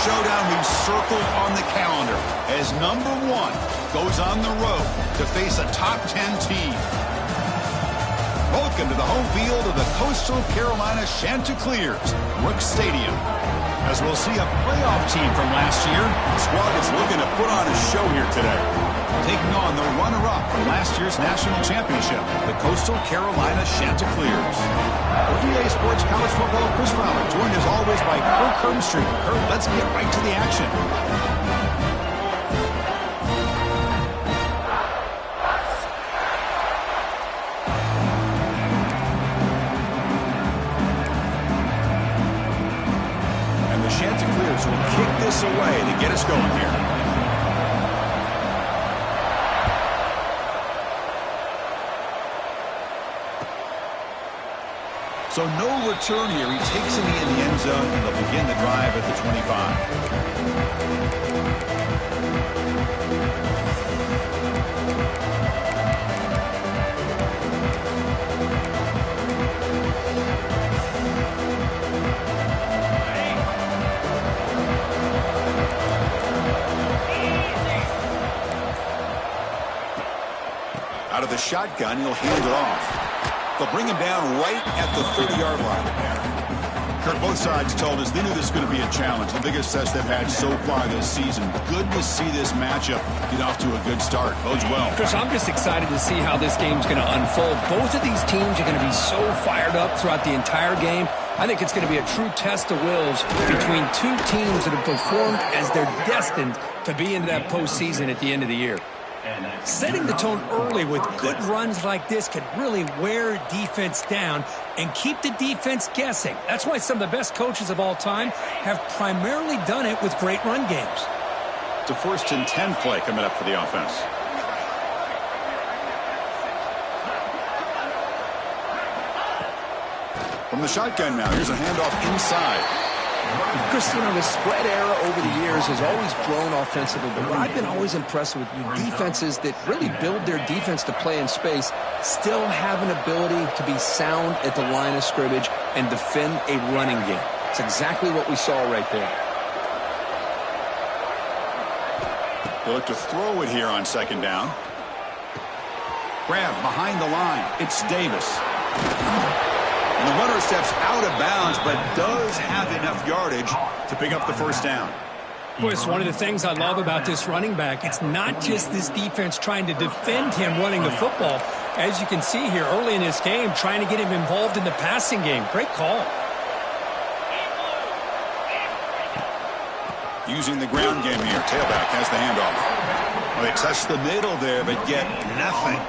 showdown we've circled on the calendar as number 1 goes on the road to face a top 10 team. Welcome to the home field of the Coastal Carolina Chanticleers, Brooks Stadium. As we'll see a playoff team from last year, the squad is looking to put on a show here today. Taking on the runner-up from last year's national championship, the Coastal Carolina Chanticleers. For EA Sports College Football, Chris Fowler, joined as always by Kirk Herbstreit. Kirk, let's get right to the action. Chanticleers will kick this away to get us going here. So no return here. He takes it in the end zone, and they'll begin the drive at the 25. Out of the shotgun, he'll hand it off. They'll bring him down right at the 30-yard line. Kirk, both sides told us they knew this was going to be a challenge. The biggest test they've had so far this season. Good to see this matchup get off to a good start. Bodes well. Chris, I'm just excited to see how this game's going to unfold. Both of these teams are going to be so fired up throughout the entire game. I think it's going to be a true test of wills between two teams that have performed as they're destined to be into that postseason at the end of the year. Setting the tone early with good runs like this can really wear defense down and keep the defense guessing. That's why some of the best coaches of all time have primarily done it with great run games. It's a 1st and 10 play coming up for the offense. From the shotgun now, here's a handoff inside. Chris, you know, the spread era over the years has always grown offensively, but what I've been always impressed with defenses that really build their defense to play in space still have an ability to be sound at the line of scrimmage and defend a running game. It's exactly what we saw right there. They'll look to throw it here on 2nd down. Grab behind the line. It's Davis. And the runner steps out of bounds, but does have enough yardage to pick up the 1st down. Boy, it's one of the things I love about this running back. It's not just this defense trying to defend him running the football. As you can see here early in this game, trying to get him involved in the passing game. Great call. Using the ground game here. Tailback has the handoff. Well, they touch the middle there, but get nothing.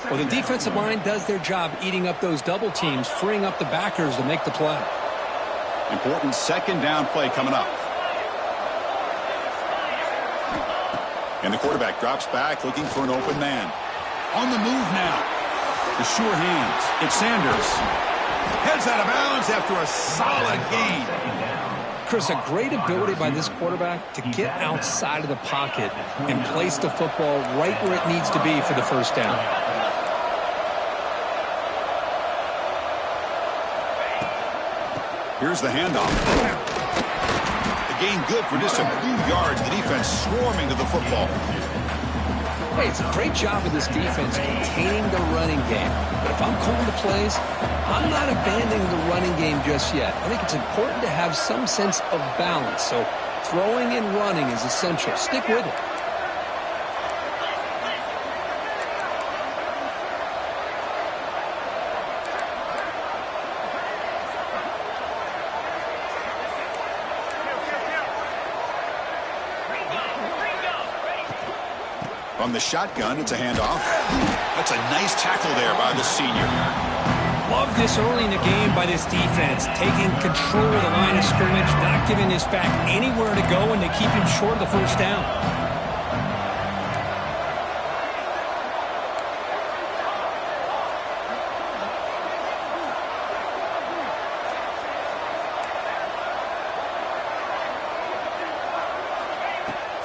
Well, the defensive line does their job eating up those double teams, freeing up the backers to make the play. Important 2nd down play coming up. And the quarterback drops back looking for an open man. On the move now. The sure hands. It's Sanders. Heads out of bounds after a solid gain. Chris, a great ability by this quarterback to get outside of the pocket and place the football right where it needs to be for the 1st down. Here's the handoff. The gain good for just a few yards. The defense swarming to the football. Hey, it's a great job of this defense containing the running game. But if I'm calling the plays, I'm not abandoning the running game just yet. I think it's important to have some sense of balance. So throwing and running is essential. Stick with it. From the shotgun, it's a handoff. That's a nice tackle there by the senior. Love this early in the game by this defense, taking control of the line of scrimmage, not giving this back anywhere to go, and they keep him short of the 1st down.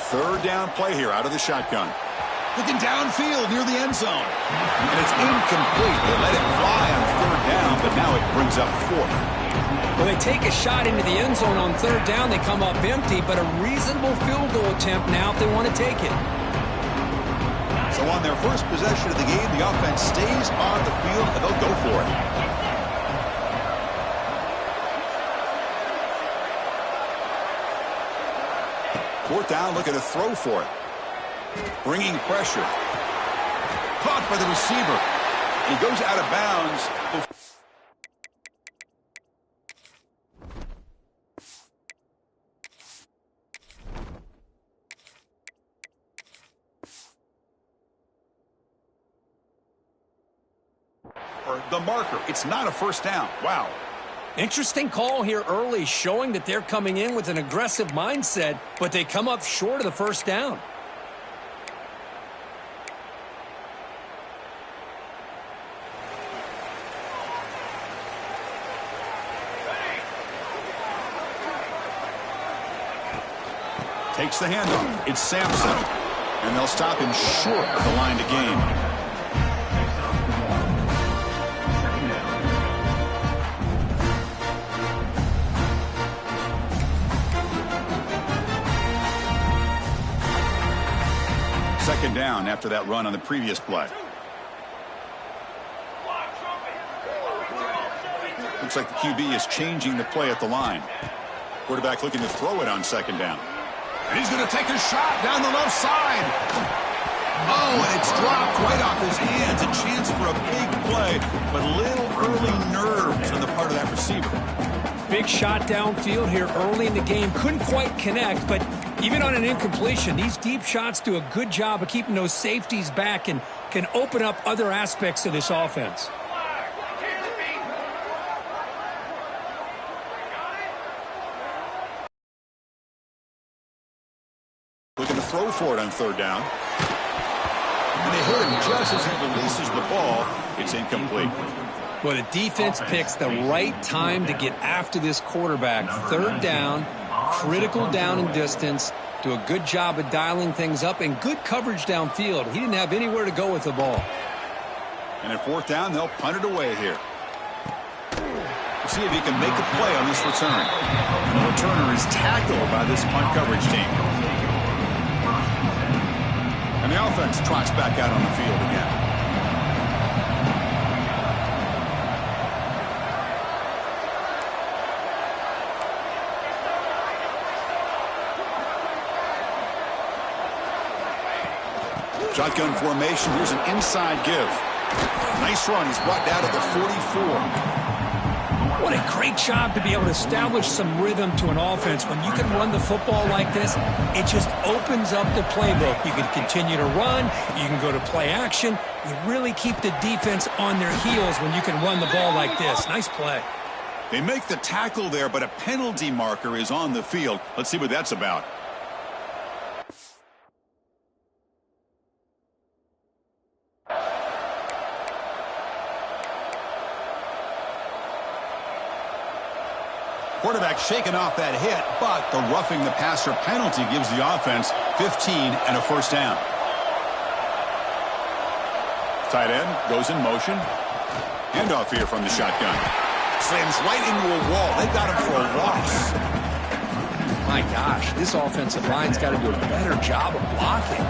Third down play here out of the shotgun. Looking downfield near the end zone. And it's incomplete. They let it fly on 3rd down, but now it brings up 4th. Well, they take a shot into the end zone on third down. They come up empty, but a reasonable field goal attempt now if they want to take it. So on their first possession of the game, the offense stays on the field, and they'll go for it. Fourth down, looking to throw for it. Bringing pressure. Caught by the receiver. He goes out of bounds. The marker. It's not a first down. Wow. Interesting call here early, showing that they're coming in with an aggressive mindset, but they come up short of the first down. Takes the handoff. It's Sampson. And they'll stop him short of the line to gain. Second down after that run on the previous play. Looks like the QB is changing the play at the line. Quarterback looking to throw it on second down. And he's going to take a shot down the left side. Oh, and it's dropped right off his hands. A chance for a big play, but little early nerves on the part of that receiver. Big shot downfield here early in the game. Couldn't quite connect, but even on an incompletion, these deep shots do a good job of keeping those safeties back and can open up other aspects of this offense. Looking to throw for it on third down. And they hit him just as he releases the ball. It's incomplete. Well, the defense picks the right time to get after this quarterback. Third down, critical down and distance. Do a good job of dialing things up and good coverage downfield. He didn't have anywhere to go with the ball. And at fourth down, they'll punt it away here. Let's see if he can make a play on this return. And the returner is tackled by this punt coverage team. And the offense trots back out on the field again. Shotgun formation. Here's an inside give. Nice run. He's brought down to the 44. What a great job to be able to establish some rhythm to an offense. When you can run the football like this, it just opens up the playbook. You can continue to run. You can go to play action. You really keep the defense on their heels when you can run the ball like this. Nice play. They make the tackle there, but a penalty marker is on the field. Let's see what that's about. Quarterback shaking off that hit, but the roughing the passer penalty gives the offense 15 and a first down. Tight end goes in motion. Handoff here from the shotgun. Slams right into a wall. They got him for a loss. My gosh, this offensive line's got to do a better job of blocking.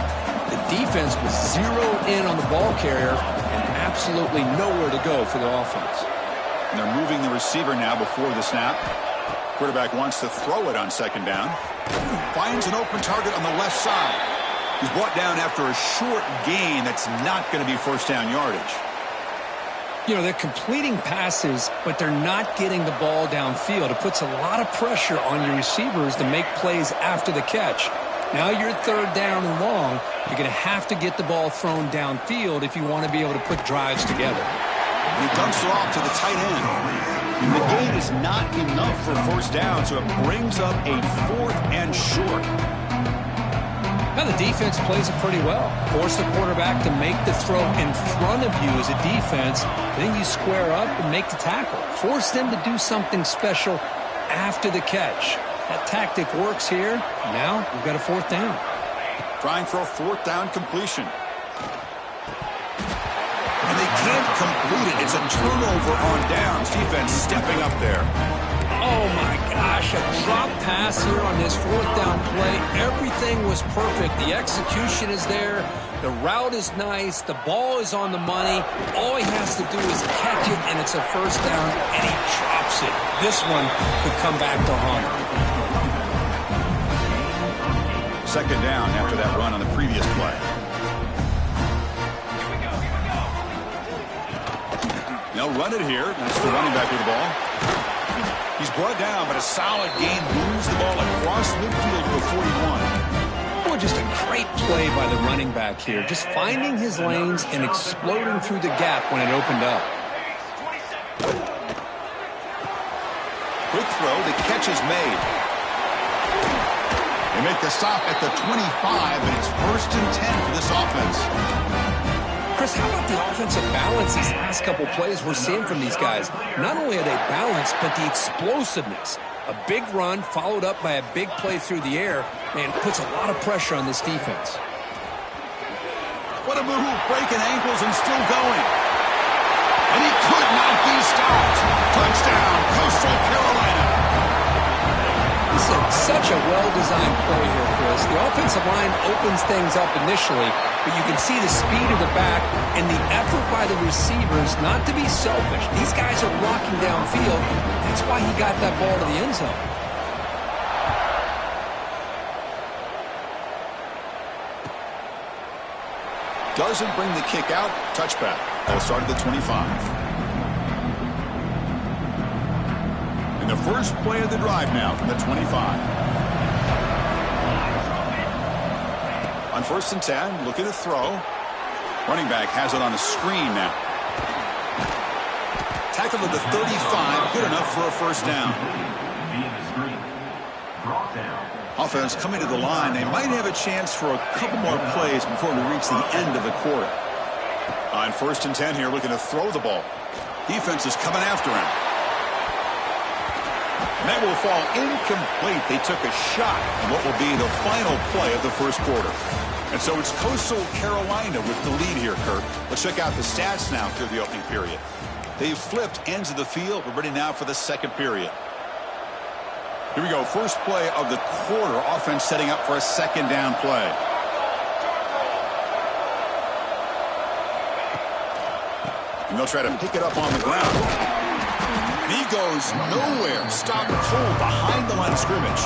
The defense was zeroed in on the ball carrier and absolutely nowhere to go for the offense. And they're moving the receiver now before the snap. Quarterback wants to throw it on second down. Finds an open target on the left side. He's brought down after a short gain that's not going to be first down yardage. You know, they're completing passes, but they're not getting the ball downfield. It puts a lot of pressure on your receivers to make plays after the catch. Now you're third down and long. You're going to have to get the ball thrown downfield if you want to be able to put drives together. And he dumps it off to the tight end. And the gain is not enough for first down, so it brings up a fourth and short. Now the defense plays it pretty well. Force the quarterback to make the throw in front of you as a defense. Then you square up and make the tackle. Force them to do something special after the catch. That tactic works here. Now we've got a fourth down. Trying for a fourth down completion. And they can't complete it. It's a turnover on downs. Defense stepping up there. Oh, my gosh, a drop pass here on this fourth down play. Everything was perfect. The execution is there. The route is nice. The ball is on the money. All he has to do is catch it, and it's a first down, and he drops it. This one could come back to haunt him. Second down after that run on the previous play. They'll run it here. That's the running back with the ball. He's brought down, but a solid gain moves the ball across midfield to the 41. Oh, just a great play by the running back here. Just finding his lanes and exploding through the gap when it opened up. Quick throw. The catch is made. They make the stop at the 25, and it's 1st and 10 for this offense. Chris, how about the offensive balance these last couple plays we're seeing from these guys? Not only are they balanced, but the explosiveness. A big run followed up by a big play through the air, man, puts a lot of pressure on this defense. What a move, breaking ankles and still going. And he could not be stopped. Touchdown, Coastal Carolina. This is such a well-designed play here, Chris. The offensive line opens things up initially, but you can see the speed of the back and the effort by the receivers not to be selfish. These guys are blocking downfield. That's why he got that ball to the end zone. Doesn't bring the kick out. Touchback. That'll start at the 25. And the first play of the drive now from the 25. On 1st and 10, looking to throw. Running back has it on the screen now. Tackle at the 35, good enough for a first down. Offense coming to the line. They might have a chance for a couple more plays before we reach the end of the quarter. On 1st and 10 here, looking to throw the ball. Defense is coming after him. And that will fall incomplete. They took a shot on what will be the final play of the first quarter. And so it's Coastal Carolina with the lead here, Kurt. Let's check out the stats now through the opening period. They've flipped ends of the field. We're ready now for the second period. Here we go. First play of the quarter. Offense setting up for a second down play. And they'll try to pick it up on the ground. And he goes nowhere. Stop cold behind the line of scrimmage.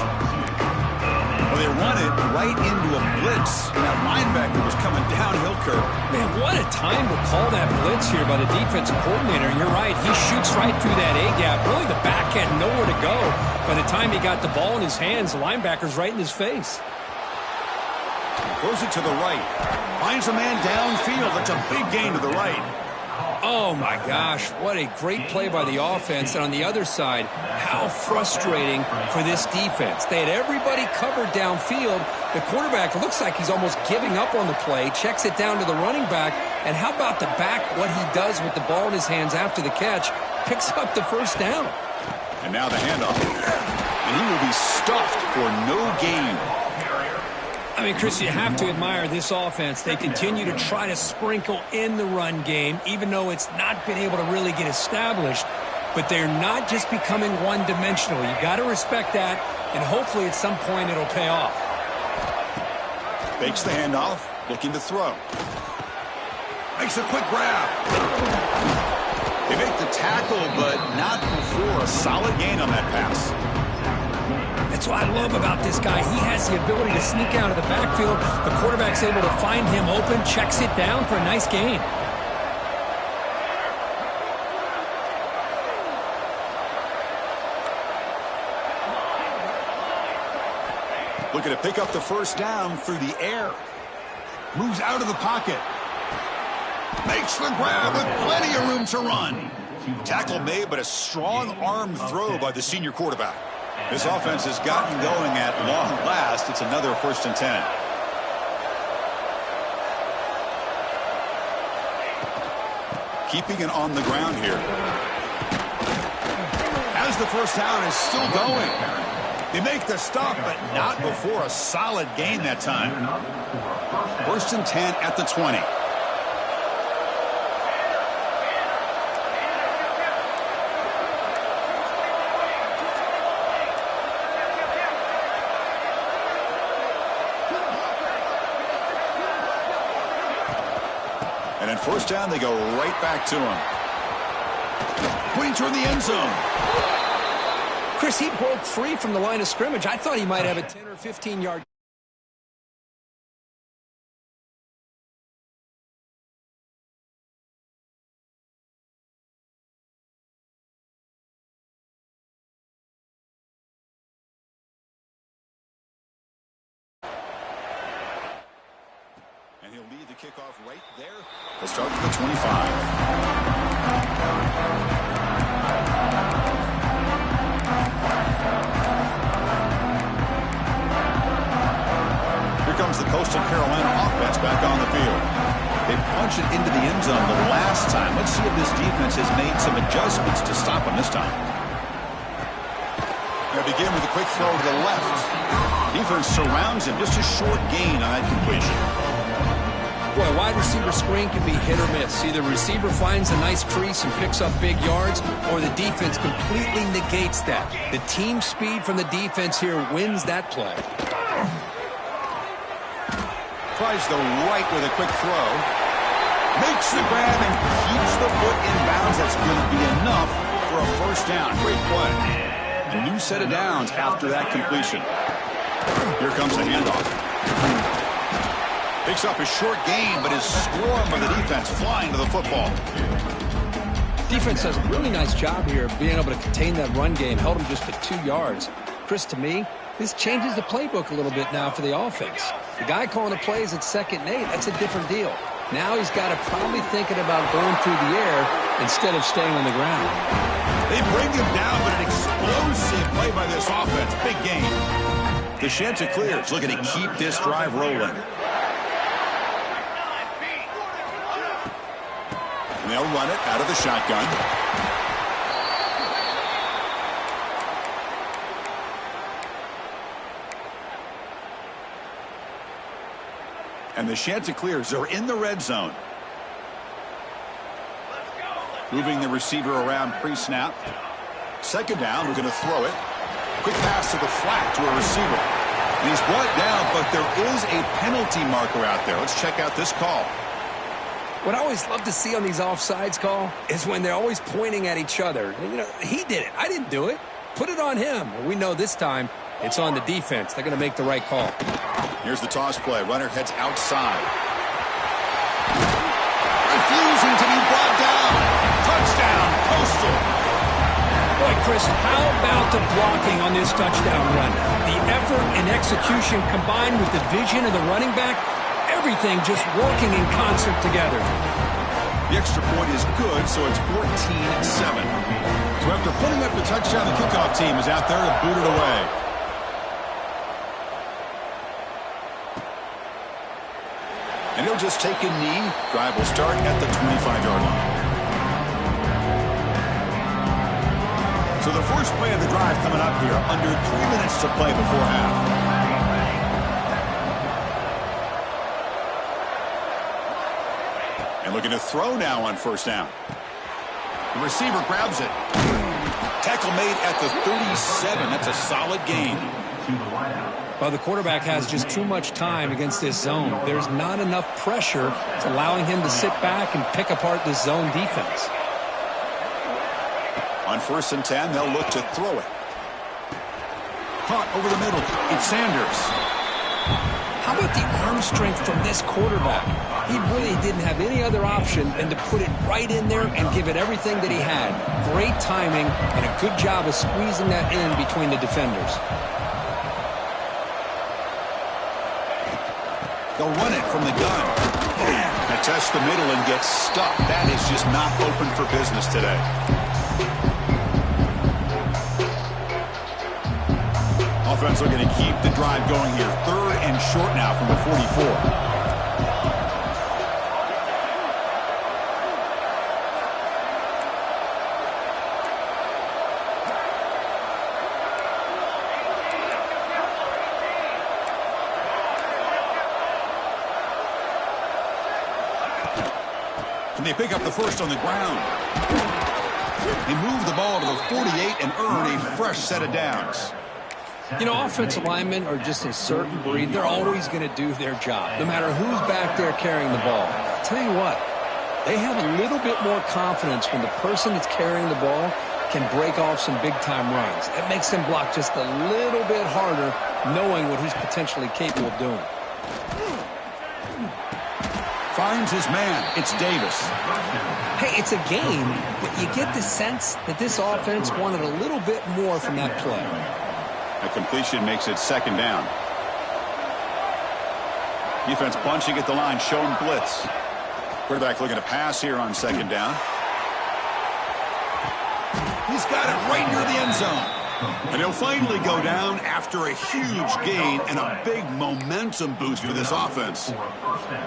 Well, they run it right into a blitz. And that linebacker was coming downhill, Kurt. Man, what a time to call that blitz here by the defensive coordinator. And you're right, he shoots right through that A-gap. Really, the back had nowhere to go. By the time he got the ball in his hands, the linebacker's right in his face. Throws it to the right. Finds a man downfield. That's a big gain to the right. Oh, my gosh, what a great play by the offense. And on the other side, how frustrating for this defense. They had everybody covered downfield. The quarterback looks like he's almost giving up on the play, checks it down to the running back. And how about the back, what he does with the ball in his hands after the catch, picks up the first down. And now the handoff. And he will be stuffed for no gain. I mean, Chris, you have to admire this offense. They continue to try to sprinkle in the run game, even though it's not been able to really get established. But they're not just becoming one-dimensional. You got to respect that, and hopefully at some point it'll pay off. Fakes the handoff, looking to throw. Makes a quick grab. They make the tackle, but not before a solid gain on that pass. That's what I love about this guy. He has the ability to sneak out of the backfield. The quarterback's able to find him open, checks it down for a nice gain. Looking to pick up the first down through the air. Moves out of the pocket. Makes the grab with plenty of room to run. Tackle made, but a strong arm throw by the senior quarterback. This offense has gotten going at long last. It's another 1st and 10. Keeping it on the ground here. As the first down is still going. They make the stop, but not before a solid gain that time. 1st and 10 at the 20. And on first down, they go right back to him. Pointing toward the end zone. Chris, he broke free from the line of scrimmage. I thought he might have a 10 or 15-yard. And he'll lead the kickoff right there. He'll start at the 25. Here comes the Coastal Carolina offense back on the field. They punched it into the end zone the last time. Let's see if this defense has made some adjustments to stop them this time. They begin with a quick throw to the left. Defense surrounds him. Just a short gain on that completion. Boy, a wide receiver screen can be hit or miss. Either the receiver finds a nice crease and picks up big yards, or the defense completely negates that. The team speed from the defense here wins that play. Tries the right with a quick throw. Makes the grab and keeps the foot in bounds. That's going to be enough for a first down. Great play. A new set of downs after that completion. Here comes the handoff. Picks up a short gain, but is swarmed by the defense flying to the football. Defense does a really nice job here of being able to contain that run game. Held him just to 2 yards. Chris, to me, this changes the playbook a little bit now for the offense. The guy calling the plays at 2nd and 8, that's a different deal. Now he's got to probably thinking about going through the air instead of staying on the ground. They bring him down, but an explosive play by this offense. Big game. The Chanticleers looking to keep this drive rolling. And they'll run it out of the shotgun. And the Chanticleers are in the red zone. Moving the receiver around pre-snap. 2nd down, we're going to throw it. Quick pass to the flat to a receiver. And he's brought down, but there is a penalty marker out there. Let's check out this call. What I always love to see on these offsides call is when they're always pointing at each other. You know, he did it. I didn't do it. Put it on him. Well, we know this time it's on the defense. They're going to make the right call. Here's the toss play. Runner heads outside. Refusing to be brought down. Touchdown, Coastal. Boy, Chris, how about the blocking on this touchdown run? The effort and execution combined with the vision of the running back, everything just working in concert together. The extra point is good, so it's 14-7. So after putting up the touchdown, the kickoff team is out there to boot it away. And he'll just take a knee. Drive will start at the 25-yard line. So the first play of the drive coming up here. Under 3 minutes to play before half. And looking to throw now on first down. The receiver grabs it. Tackle made at the 37. That's a solid gain. Well, the quarterback has just too much time against this zone. There's not enough pressure. It's allowing him to sit back and pick apart this zone defense. On 1st and 10, they'll look to throw it. Caught over the middle. It's Sanders. How about the arm strength from this quarterback? He really didn't have any other option than to put it right in there and give it everything that he had. Great timing and a good job of squeezing that in between the defenders. They'll run it from the gun. They test the middle and get stuck. That is just not open for business today. Offense looking to keep the drive going here. 3rd and short now from the 44. They pick up the first on the ground. They move the ball to the 48 and earn a fresh set of downs. You know, offensive linemen are just a certain breed. They're always going to do their job, no matter who's back there carrying the ball. I'll tell you what, They have a little bit more confidence when the person that's carrying the ball can break off some big-time runs. That makes them block just a little bit harder, knowing what he's potentially capable of doing. Finds his man. It's Davis. Hey, it's a game, but you get the sense that this offense wanted a little bit more from that play. A completion makes it second down. Defense bunching at the line, showing blitz. Quarterback looking to pass here on second down. He's got it right near the end zone. And he'll finally go down after a huge gain and a big momentum boost for this offense.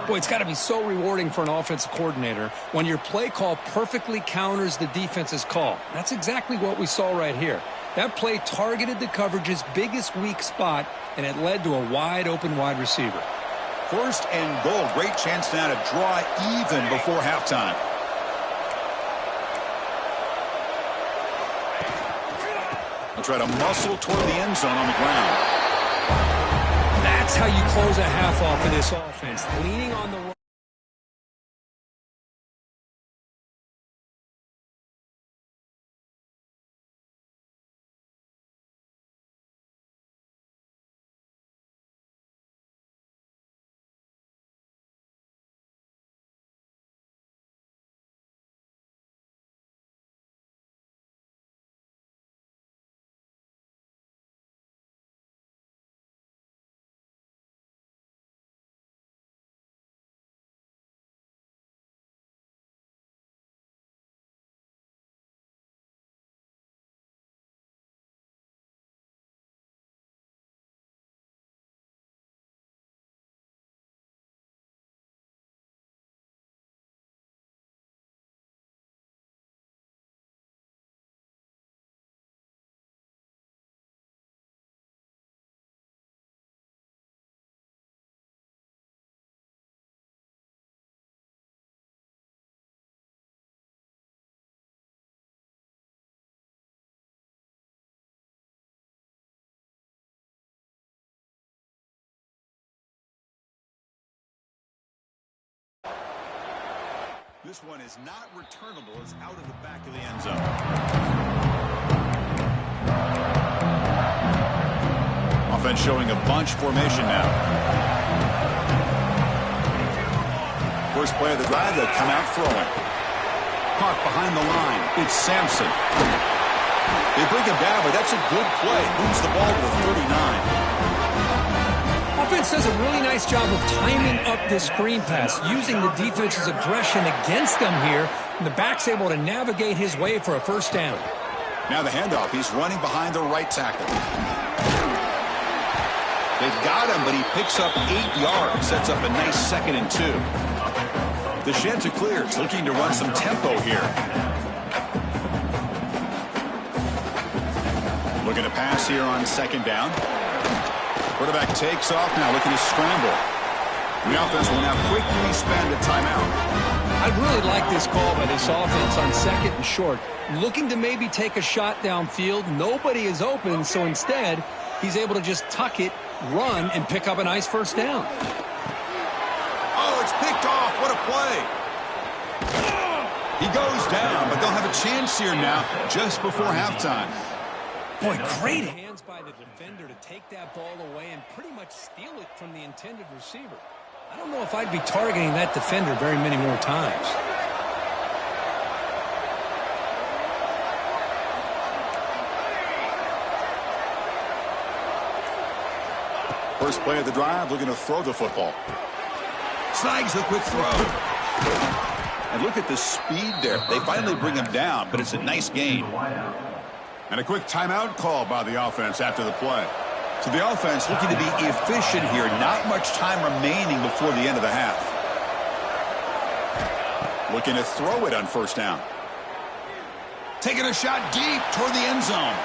Boy, it's got to be so rewarding for an offensive coordinator when your play call perfectly counters the defense's call. That's exactly what we saw right here. That play targeted the coverage's biggest weak spot, and it led to a wide-open wide receiver. First and goal. Great chance now to draw even before halftime. He'll try to muscle toward the end zone on the ground. That's how you close a half off of this offense. Leaning on the This one is not returnable. It's out of the back of the end zone. Offense showing a bunch formation now. First play of the drive, they'll come out throwing. Caught behind the line. It's Sampson. They bring him down, but that's a good play. Moves the ball to the 39. Offense does a really nice job of timing up this screen pass, using the defense's aggression against them here, and the back's able to navigate his way for a first down. Now the handoff. He's running behind the right tackle. They've got him, but he picks up 8 yards. Sets up a nice 2nd and 2. The Chanticleers looking to run some tempo here. Looking to pass here on second down. Quarterback takes off now, looking to scramble. The offense will now quickly spend a timeout. I really like this call by this offense on 2nd and short. Looking to maybe take a shot downfield. Nobody is open, so instead, he's able to just tuck it, run, and pick up a nice first down. Oh, it's picked off. What a play. He goes down, but they'll have a chance here now just before halftime. Boy, great hands by the defender to take that ball away and pretty much steal it from the intended receiver. I don't know if I'd be targeting that defender very many more times. First play of the drive, looking to throw the football. Snags the quick throw. And look at the speed there. They finally bring him down, but it's a nice gain. And a quick timeout call by the offense after the play. So the offense looking to be efficient here. Not much time remaining before the end of the half. Looking to throw it on first down. Taking a shot deep toward the end zone.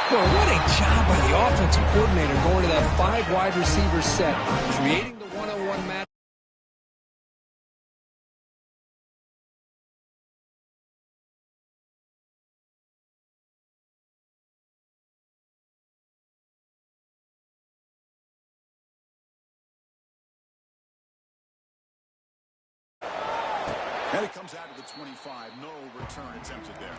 Boy, what a job by the offensive coordinator going to that 5 wide receiver set, creating the one-on-one match. And it comes out to the 25. No return attempted there.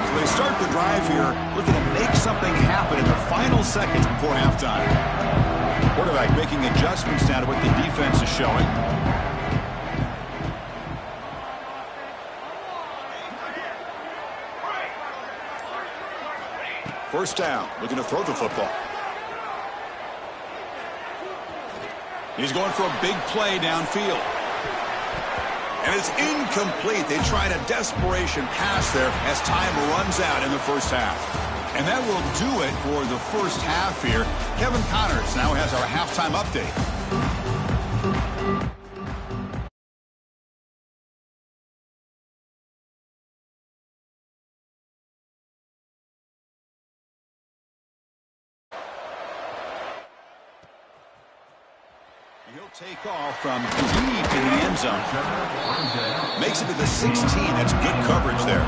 So they start the drive here, looking to make something happen in the final seconds before halftime. Quarterback making adjustments now to what the defense is showing. First down, looking to throw the football. He's going for a big play downfield. And it's incomplete. They tried a desperation pass there as time runs out in the first half. And that will do it for the first half here. Kevin Connors now has our halftime update. He'll take off from deep in the end zone. Makes it to the 16. That's good coverage there.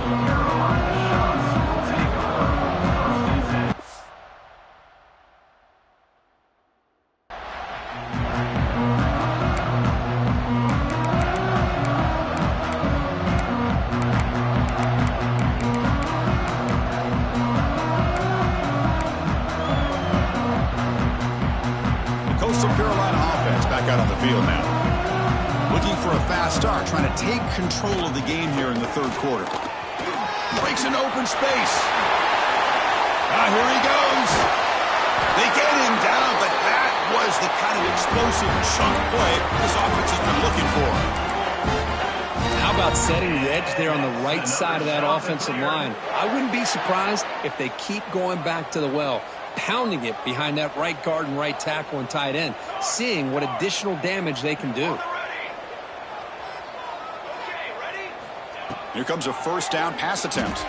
Out on the field now. Looking for a fast start, trying to take control of the game here in the third quarter. Breaks an open space. Here he goes. They get him down, but that was the kind of explosive chunk play this offense has been looking for. How about setting the edge there on the right side of that offensive line? I wouldn't be surprised if they keep going back to the well, pounding it behind that right guard and right tackle and tight end, seeing what additional damage they can do. Here comes a first down pass attempt.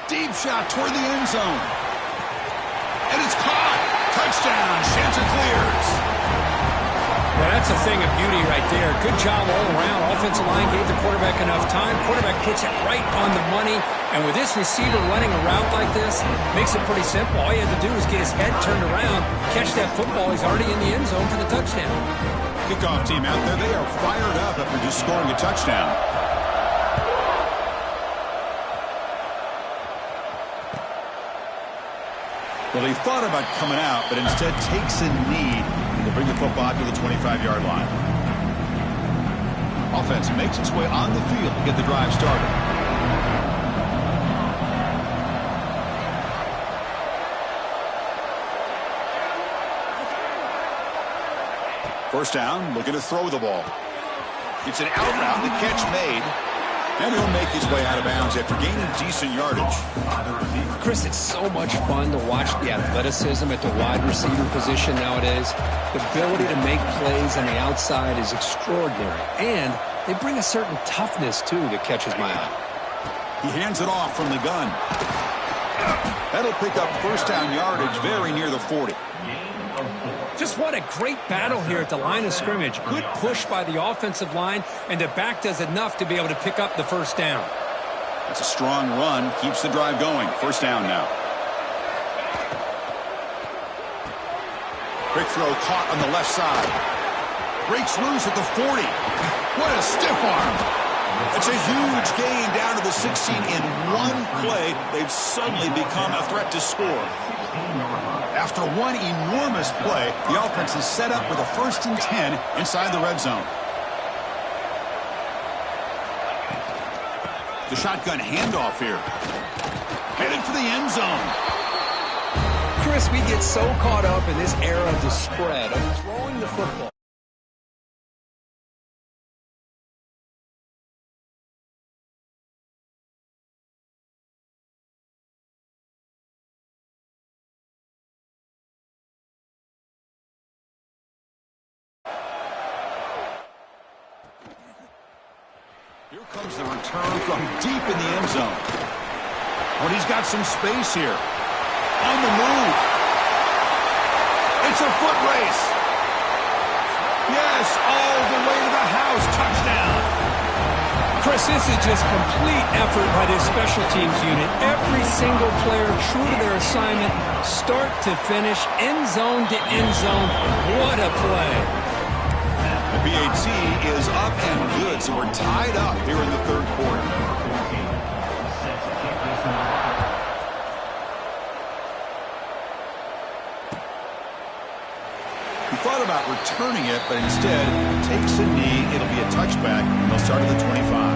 Deep shot toward the end zone. And it's caught. Touchdown. Chanticleers. Well, that's a thing of beauty right there. Good job all around. Offensive line gave the quarterback enough time. Quarterback puts it right on the money. And with this receiver running a route like this, makes it pretty simple. All he had to do was get his head turned around, catch that football. He's already in the end zone for the touchdown. Kickoff team out there. They are fired up after just scoring a touchdown. Well, he thought about coming out, but instead takes a knee to bring the football to the 25-yard line. Offense makes its way on the field to get the drive started. First down, looking to throw the ball. It's an out route, the catch made. And he'll make his way out of bounds after gaining decent yardage. Chris, it's so much fun to watch the athleticism at the wide receiver position nowadays. The ability to make plays on the outside is extraordinary. And they bring a certain toughness, too, that catches my eye. He hands it off from the gun. That'll pick up first down yardage very near the 40. Just what a great battle here at the line of scrimmage. Good push by the offensive line, and the back does enough to be able to pick up the first down. That's a strong run. Keeps the drive going. First down now. Quick throw caught on the left side. Breaks loose at the 40. What a stiff arm. It's a huge gain down to the 16 in one play. They've suddenly become a threat to score. After one enormous play, the offense is set up with a 1st and 10 inside the red zone. The shotgun handoff here. Headed for the end zone. Chris, we get so caught up in this era of the spread, of throwing the football. Here comes the return from deep in the end zone. When he's got some space here. On the move. It's a foot race. Yes, all the way to the house. Touchdown. Chris, this is just complete effort by this special teams unit. Every single player true to their assignment, start to finish, end zone to end zone. What a play. The PAT is up and good, so we're tied up here in the third quarter. He thought about returning it, but instead takes a knee. It'll be a touchback, and they'll start at the 25.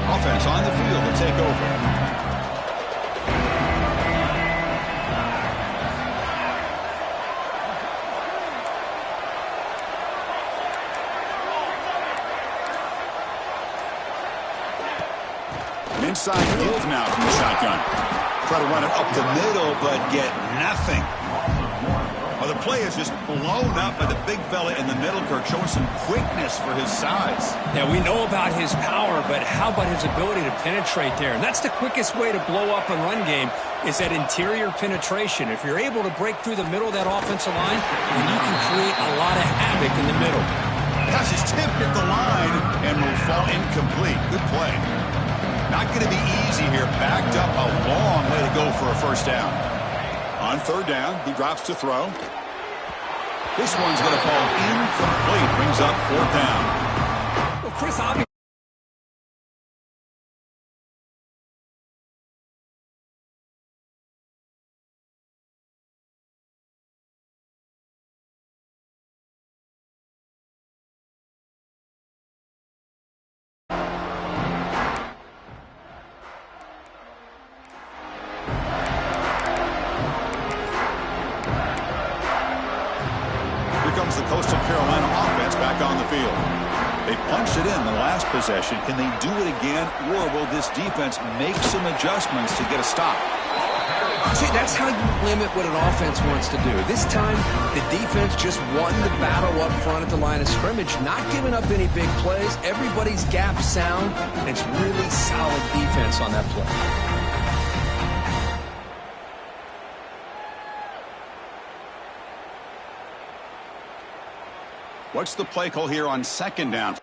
Offense on the field to take over. Inside give now from the shotgun. Try to run it up the middle, but get nothing. Well, the play is just blown up by the big fella in the middle, Kirk, showing some quickness for his size. Yeah, we know about his power, but how about his ability to penetrate there? And that's the quickest way to blow up a run game, is that interior penetration. If you're able to break through the middle of that offensive line, then you can create a lot of havoc in the middle. Pass is tipped at the line and will fall incomplete. Good play. Not going to be easy here. Backed up a long way to go for a first down. On third down, he drops to throw. This one's going to fall incomplete. Brings up fourth down. Well, Chris, obviously. The Coastal Carolina offense back on the field. They punched it in the last possession. Can they do it again, or will this defense make some adjustments to get a stop? See, that's how you limit what an offense wants to do. This time, the defense just won the battle up front at the line of scrimmage, not giving up any big plays. Everybody's gap sound, and it's really solid defense on that play. What's the play call here on second down?